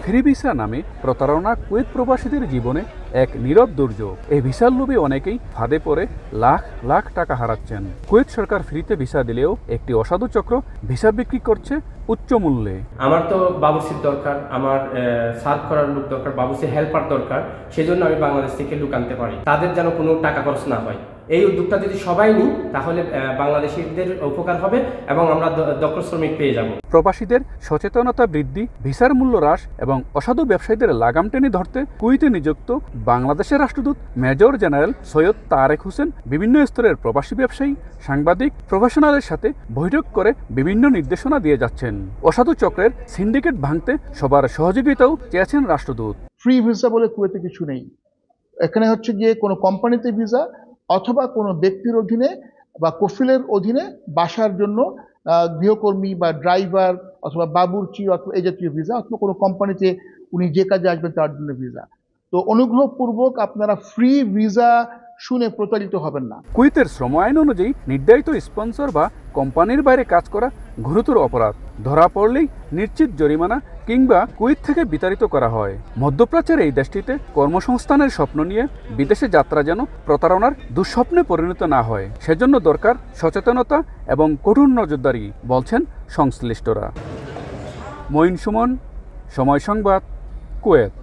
Free visa নামে প্রতারণা Kuwait প্রবাসীদের জীবনে এক নীরব দুর্যোগ। এই ভিসার লোভে অনেকেই ফাঁদে পড়ে লাখ লাখ টাকা হারাচ্ছেন। কুয়েত সরকার ফ্রিতে ভিসা দিলেও একটি অসাধু চক্র ভিসা বিক্রি করছে উচ্চ মূল্যে। আমার তো বাবুর্চির দরকার, আমার সার্ভ করার লোক দরকার, বাবুর্চি হেল্পার দরকার, সেজন্য আমি বাংলাদেশ থেকে লোক আনতে পারি। তাদের যেন কোনো টাকা খরচ না হয়। এই উদ্যোগটা যদি সবাই নিই তাহলে বাংলাদেশিদের উপকার হবে এবং আমরা দক্ষ শ্রমিক পেয়ে যাব। প্রবাসীদের সচেতনতা বৃদ্ধি, ভিসার মূল্য হ্রাস এবং অসাধু ব্যবসায়ীদের লাগাম টেনে ধরতে কুয়েতে নিযুক্ত বাংলাদেশের রাষ্ট্রদূত মেজর জেনারেল সৈয়দ তারেক হোসেন বিভিন্ন স্তরের প্রবাসী ব্যবসায়ী, সাংবাদিক, প্রফেশনালের সাথে বৈঠক করে বিভিন্ন নির্দেশনা দিয়ে যাচ্ছেন। অসাধু চক্রের সিন্ডিকেট ভাঙতে সবার সহযোগিতাও চেয়েছেন রাষ্ট্রদূত। ফ্রি ভিসা বলে কুয়েতে কিছু নেই। এখানে হচ্ছে গিয়ে কোনো কোম্পানিতে ভিসা অথবা কোনো ব্যক্তির অধীনে বা কফিলের অধীনে বাসার জন্য গৃহকর্মী বা ড্রাইভার অথবা বাবুর্চি অথবা এই জাতীয় ভিসা, অথবা কোনো কোম্পানিতে উনি যে কাজে আসবেন তার জন্য ভিসা। তো অনুগ্রহপূর্বক আপনারা ফ্রি ভিসা শুনে প্রতারিত হবেন না। কুয়েতের শ্রম আইন অনুযায়ী নির্ধারিত স্পন্সর বা কোম্পানির বাইরে কাজ করা গুরুতর অপরাধ। ধরা পড়লেই নিশ্চিত জরিমানা কিংবা কুয়েত থেকে বিতাড়িত করা হয়। মধ্যপ্রাচ্যের এই দেশটিতে কর্মসংস্থানের স্বপ্ন নিয়ে বিদেশে যাত্রা যেন প্রতারণার দুঃস্বপ্নে পরিণত না হয়, সেজন্য দরকার সচেতনতা এবং কঠোর নজরদারি, বলছেন সংশ্লিষ্টরা। মঈন সুমন, সময় সংবাদ, কুয়েত।